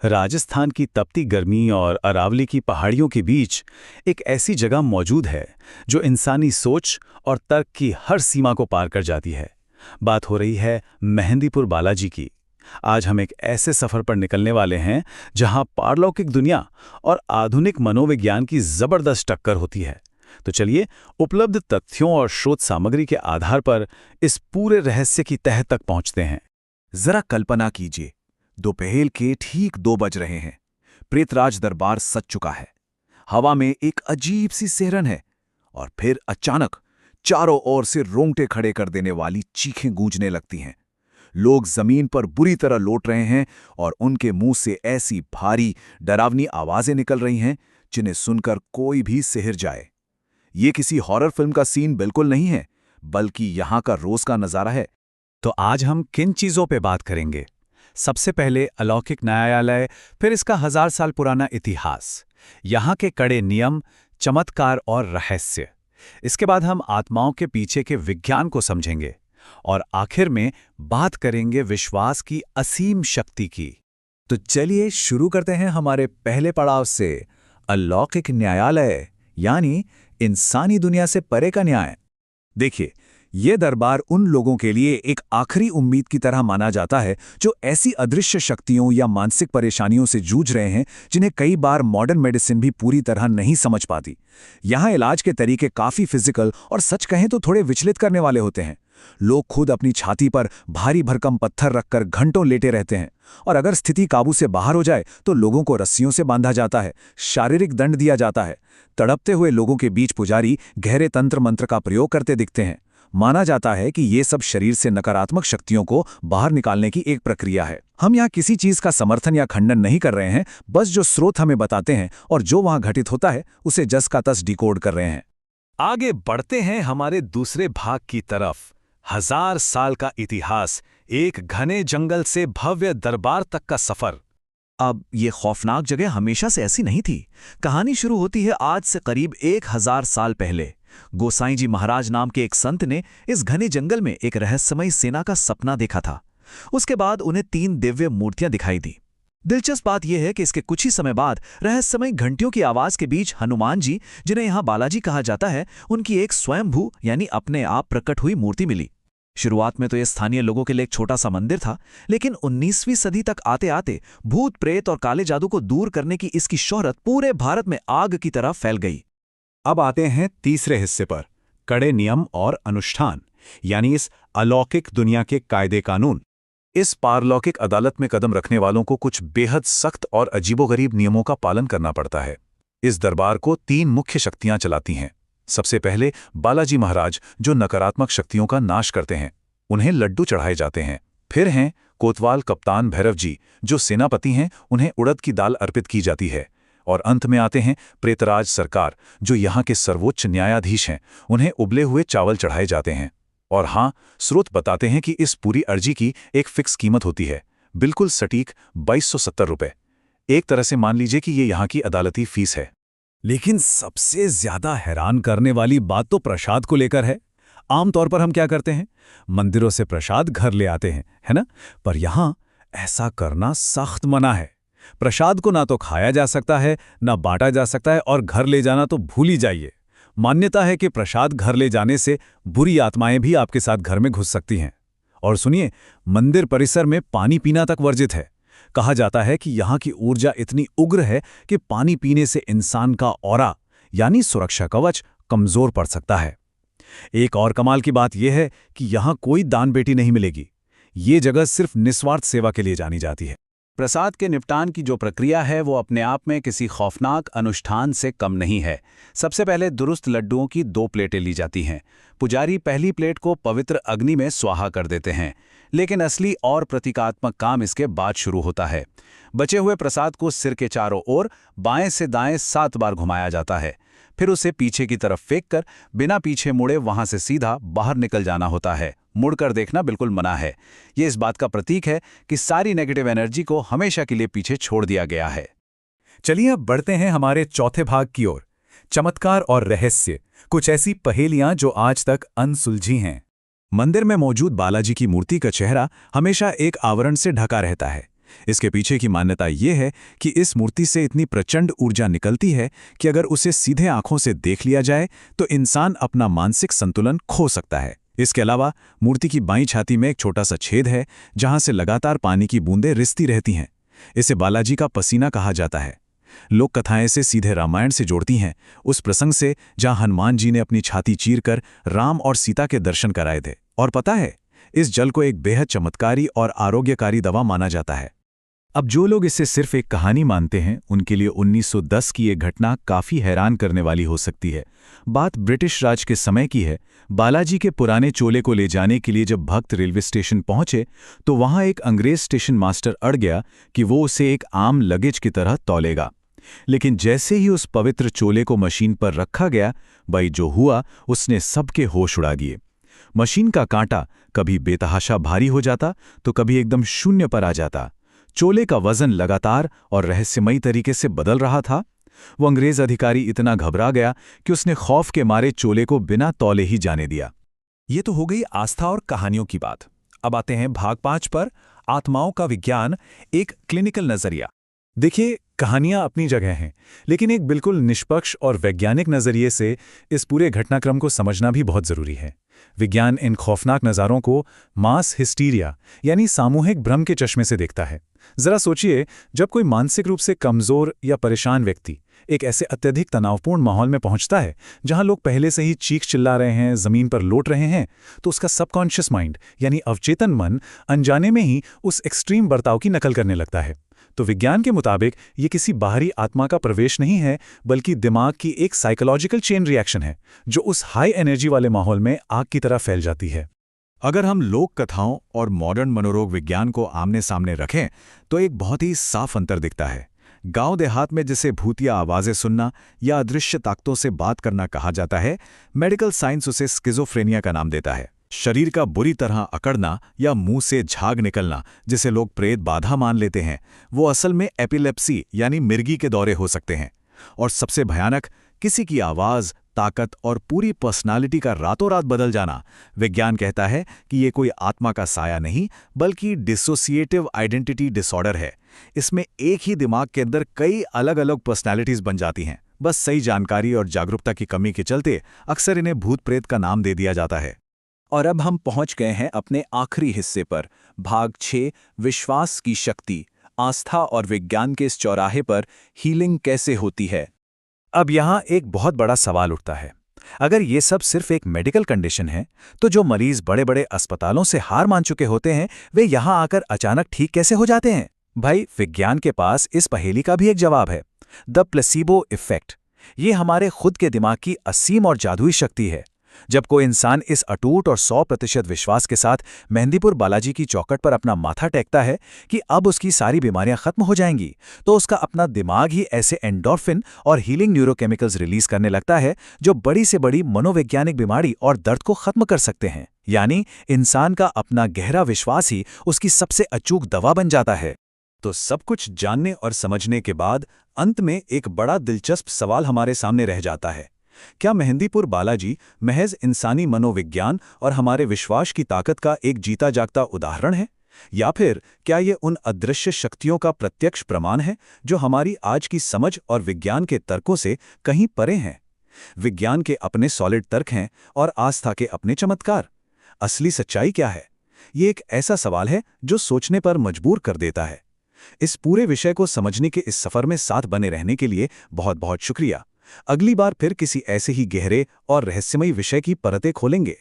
राजस्थान की तपती गर्मी और अरावली की पहाड़ियों के बीच एक ऐसी जगह मौजूद है जो इंसानी सोच और तर्क की हर सीमा को पार कर जाती है। बात हो रही है मेहंदीपुर बालाजी की। आज हम एक ऐसे सफर पर निकलने वाले हैं जहां पारलौकिक दुनिया और आधुनिक मनोविज्ञान की जबरदस्त टक्कर होती है। तो चलिए उपलब्ध तथ्यों और शोध सामग्री के आधार पर इस पूरे रहस्य की तह तक पहुंचते हैं। जरा कल्पना कीजिए, दोपहर के ठीक 2 बज रहे हैं। प्रेतराज दरबार सज चुका है। हवा में एक अजीब सी सिहरन है और फिर अचानक चारों ओर से रोंगटे खड़े कर देने वाली चीखें गूंजने लगती हैं। लोग जमीन पर बुरी तरह लौट रहे हैं और उनके मुंह से ऐसी भारी डरावनी आवाजें निकल रही हैं जिन्हें सुनकर कोई भी सिहर जाए। ये किसी हॉरर फिल्म का सीन बिल्कुल नहीं है, बल्कि यहां का रोज का नजारा है। तो आज हम किन चीजों पे बात करेंगे? सबसे पहले अलौकिक न्यायालय, फिर इसका 1000 साल पुराना इतिहास, यहाँ के कड़े नियम, चमत्कार और रहस्य। इसके बाद हम आत्माओं के पीछे के विज्ञान को समझेंगे और आखिर में बात करेंगे विश्वास की असीम शक्ति की। तो चलिए शुरू करते हैं हमारे पहले पड़ाव से, अलौकिक न्यायालय, यानी इंसानी दुनिया से परे का न्याय। देखिए, ये दरबार उन लोगों के लिए एक आखिरी उम्मीद की तरह माना जाता है जो ऐसी अदृश्य शक्तियों या मानसिक परेशानियों से जूझ रहे हैं जिन्हें कई बार मॉडर्न मेडिसिन भी पूरी तरह नहीं समझ पाती। यहाँ इलाज के तरीके काफ़ी फिजिकल और सच कहें तो थोड़े विचलित करने वाले होते हैं। लोग खुद अपनी छाती पर भारी भरकम पत्थर रखकर घंटों लेटे रहते हैं और अगर स्थिति काबू से बाहर हो जाए तो लोगों को रस्सियों से बांधा जाता है, शारीरिक दंड दिया जाता है। तड़पते हुए लोगों के बीच पुजारी गहरे तंत्र मंत्र का प्रयोग करते दिखते हैं। माना जाता है कि ये सब शरीर से नकारात्मक शक्तियों को बाहर निकालने की एक प्रक्रिया है। हम यहाँ किसी चीज का समर्थन या खंडन नहीं कर रहे हैं, बस जो स्रोत हमें बताते हैं और जो वहां घटित होता है उसे जस का तस डिकोड कर रहे हैं। आगे बढ़ते हैं हमारे दूसरे भाग की तरफ। 1000 साल का इतिहास, एक घने जंगल से भव्य दरबार तक का सफर। अब ये खौफनाक जगह हमेशा से ऐसी नहीं थी। कहानी शुरू होती है आज से करीब 1000 साल पहले। गोसाई जी महाराज नाम के एक संत ने इस घने जंगल में एक रहस्यमयी सेना का सपना देखा था। उसके बाद उन्हें 3 दिव्य मूर्तियां दिखाई दी। दिलचस्प बात यह है कि इसके कुछ ही समय बाद रहस्यमयी घंटियों की आवाज के बीच हनुमान जी, जिन्हें यहां बालाजी कहा जाता है, उनकी एक स्वयंभू यानी अपने आप प्रकट हुई मूर्ति मिली। शुरुआत में तो यह स्थानीय लोगों के लिए एक छोटा सा मंदिर था, लेकिन 19वीं सदी तक आते आते भूत प्रेत और काले जादू को दूर करने की इसकी शोहरत पूरे भारत में आग की तरह फैल गई। अब आते हैं तीसरे हिस्से पर, कड़े नियम और अनुष्ठान, यानी इस अलौकिक दुनिया के कायदे कानून। इस पारलौकिक अदालत में कदम रखने वालों को कुछ बेहद सख्त और अजीबोगरीब नियमों का पालन करना पड़ता है। इस दरबार को 3 मुख्य शक्तियां चलाती हैं। सबसे पहले बालाजी महाराज, जो नकारात्मक शक्तियों का नाश करते हैं, उन्हें लड्डू चढ़ाए जाते हैं। फिर हैं कोतवाल कप्तान भैरव जी, जो सेनापति हैं, उन्हें उड़द की दाल अर्पित की जाती है। और अंत में आते हैं प्रेतराज सरकार, जो यहाँ के सर्वोच्च न्यायाधीश हैं, उन्हें उबले हुए चावल चढ़ाए जाते हैं। और हाँ, स्रोत बताते हैं कि इस पूरी अर्जी की एक फिक्स कीमत होती है, बिल्कुल सटीक 2270 रुपये। एक तरह से मान लीजिए कि ये यहाँ की अदालती फीस है। लेकिन सबसे ज्यादा हैरान करने वाली बात तो प्रसाद को लेकर है। आमतौर पर हम क्या करते हैं, मंदिरों से प्रसाद घर ले आते हैं, है ना? पर यहाँ ऐसा करना सख्त मना है। प्रसाद को ना तो खाया जा सकता है, ना बांटा जा सकता है, और घर ले जाना तो भूल ही जाइए। मान्यता है कि प्रसाद घर ले जाने से बुरी आत्माएं भी आपके साथ घर में घुस सकती हैं। और सुनिए, मंदिर परिसर में पानी पीना तक वर्जित है। कहा जाता है कि यहाँ की ऊर्जा इतनी उग्र है कि पानी पीने से इंसान का ऑरा यानी सुरक्षा कवच कमजोर पड़ सकता है। एक और कमाल की बात यह है कि यहाँ कोई दान बेटी नहीं मिलेगी। ये जगह सिर्फ निस्वार्थ सेवा के लिए जानी जाती है। प्रसाद के निपटान की जो प्रक्रिया है वो अपने आप में किसी खौफनाक अनुष्ठान से कम नहीं है। सबसे पहले दुरुस्त लड्डुओं की 2 प्लेटें ली जाती हैं। पुजारी पहली प्लेट को पवित्र अग्नि में स्वाहा कर देते हैं, लेकिन असली और प्रतीकात्मक काम इसके बाद शुरू होता है। बचे हुए प्रसाद को सिर के चारों ओर बाएं से दाएं 7 बार घुमाया जाता है। फिर उसे पीछे की तरफ फेंककर बिना पीछे मुड़े वहां से सीधा बाहर निकल जाना होता है। मुड़कर देखना बिल्कुल मना है। ये इस बात का प्रतीक है कि सारी नेगेटिव एनर्जी को हमेशा के लिए पीछे छोड़ दिया गया है। चलिए अब बढ़ते हैं हमारे चौथे भाग की ओर, चमत्कार और रहस्य, कुछ ऐसी पहेलियां जो आज तक अनसुलझी हैं। मंदिर में मौजूद बालाजी की मूर्ति का चेहरा हमेशा एक आवरण से ढका रहता है, इसके पीछे की मान्यता ये है कि इस मूर्ति से इतनी प्रचंड ऊर्जा निकलती है कि अगर उसे सीधे आंखों से देख लिया जाए तो इंसान अपना मानसिक संतुलन खो सकता है। इसके अलावा मूर्ति की बाईं छाती में एक छोटा सा छेद है जहां से लगातार पानी की बूंदें रिसती रहती हैं। इसे बालाजी का पसीना कहा जाता है। लोक कथाएं इसे सीधे रामायण से जोड़ती हैं, उस प्रसंग से जहां हनुमान जी ने अपनी छाती चीरकर राम और सीता के दर्शन कराए थे। और पता है, इस जल को एक बेहद चमत्कारी और आरोग्यकारी दवा माना जाता है। अब जो लोग इसे सिर्फ एक कहानी मानते हैं, उनके लिए 1910 की ये घटना काफ़ी हैरान करने वाली हो सकती है। बात ब्रिटिश राज के समय की है। बालाजी के पुराने चोले को ले जाने के लिए जब भक्त रेलवे स्टेशन पहुंचे तो वहां एक अंग्रेज स्टेशन मास्टर अड़ गया कि वो उसे एक आम लगेज की तरह तौलेगा। लेकिन जैसे ही उस पवित्र चोले को मशीन पर रखा गया, भाई जो हुआ उसने सबके होश उड़ा दिए। मशीन का कांटा कभी बेतहाशा भारी हो जाता तो कभी एकदम शून्य पर आ जाता। चोले का वजन लगातार और रहस्यमयी तरीके से बदल रहा था। वो अंग्रेज अधिकारी इतना घबरा गया कि उसने खौफ के मारे चोले को बिना तौले ही जाने दिया। ये तो हो गई आस्था और कहानियों की बात। अब आते हैं भाग 5 पर, आत्माओं का विज्ञान, एक क्लिनिकल नजरिया। देखिए, कहानियां अपनी जगह हैं, लेकिन एक बिल्कुल निष्पक्ष और वैज्ञानिक नजरिए से इस पूरे घटनाक्रम को समझना भी बहुत जरूरी है। विज्ञान इन खौफनाक नज़ारों को मास हिस्टीरिया यानी सामूहिक भ्रम के चश्मे से देखता है। जरा सोचिए, जब कोई मानसिक रूप से कमजोर या परेशान व्यक्ति एक ऐसे अत्यधिक तनावपूर्ण माहौल में पहुंचता है जहां लोग पहले से ही चीख चिल्ला रहे हैं, जमीन पर लौट रहे हैं, तो उसका सबकॉन्शियस माइंड यानी अवचेतन मन अनजाने में ही उस एक्सट्रीम बर्ताव की नकल करने लगता है। तो विज्ञान के मुताबिक ये किसी बाहरी आत्मा का प्रवेश नहीं है, बल्कि दिमाग की एक साइकोलॉजिकल चेन रिएक्शन है जो उस हाई एनर्जी वाले माहौल में आग की तरह फैल जाती है। अगर हम लोक कथाओं और मॉडर्न मनोरोग विज्ञान को आमने सामने रखें तो एक बहुत ही साफ अंतर दिखता है। गांव देहात में जिसे भूतिया आवाजें सुनना या अदृश्य ताकतों से बात करना कहा जाता है, मेडिकल साइंस उसे स्किज़ोफ्रेनिया का नाम देता है। शरीर का बुरी तरह अकड़ना या मुंह से झाग निकलना, जिसे लोग प्रेत बाधा मान लेते हैं, वो असल में एपिलेप्सी यानी मिर्गी के दौरे हो सकते हैं। और सबसे भयानक, किसी की आवाज, ताकत और पूरी पर्सनालिटी का रातों रात बदल जाना। विज्ञान कहता है कि ये कोई आत्मा का साया नहीं, बल्कि डिसोसिएटिव आइडेंटिटी डिसऑर्डर है। इसमें एक ही दिमाग के अंदर कई अलग अलग पर्सनालिटीज बन जाती हैं। बस सही जानकारी और जागरूकता की कमी के चलते अक्सर इन्हें भूत प्रेत का नाम दे दिया जाता है। और अब हम पहुंच गए हैं अपने आखिरी हिस्से पर, भाग 6, विश्वास की शक्ति। आस्था और विज्ञान के इस चौराहे पर हीलिंग कैसे होती है। अब यहाँ एक बहुत बड़ा सवाल उठता है। अगर ये सब सिर्फ एक मेडिकल कंडीशन है, तो जो मरीज बड़े बड़े अस्पतालों से हार मान चुके होते हैं, वे यहाँ आकर अचानक ठीक कैसे हो जाते हैं? भाई, विज्ञान के पास इस पहेली का भी एक जवाब है, द प्लेसिबो इफेक्ट। ये हमारे खुद के दिमाग की असीम और जादुई शक्ति है। जब कोई इंसान इस अटूट और 100% विश्वास के साथ मेहंदीपुर बालाजी की चौखट पर अपना माथा टेकता है कि अब उसकी सारी बीमारियां खत्म हो जाएंगी, तो उसका अपना दिमाग ही ऐसे एंडोर्फिन और हीलिंग न्यूरोकेमिकल्स रिलीज करने लगता है जो बड़ी से बड़ी मनोवैज्ञानिक बीमारी और दर्द को खत्म कर सकते हैं। यानी इंसान का अपना गहरा विश्वास ही उसकी सबसे अचूक दवा बन जाता है। तो सब कुछ जानने और समझने के बाद अंत में एक बड़ा दिलचस्प सवाल हमारे सामने रह जाता है। क्या मेहंदीपुर बालाजी महज इंसानी मनोविज्ञान और हमारे विश्वास की ताकत का एक जीता जागता उदाहरण है, या फिर क्या ये उन अदृश्य शक्तियों का प्रत्यक्ष प्रमाण है जो हमारी आज की समझ और विज्ञान के तर्कों से कहीं परे हैं? विज्ञान के अपने सॉलिड तर्क हैं और आस्था के अपने चमत्कार। असली सच्चाई क्या है? ये एक ऐसा सवाल है जो सोचने पर मजबूर कर देता है। इस पूरे विषय को समझने के इस सफर में साथ बने रहने के लिए बहुत बहुत शुक्रिया। अगली बार फिर किसी ऐसे ही गहरे और रहस्यमयी विषय की परतें खोलेंगे।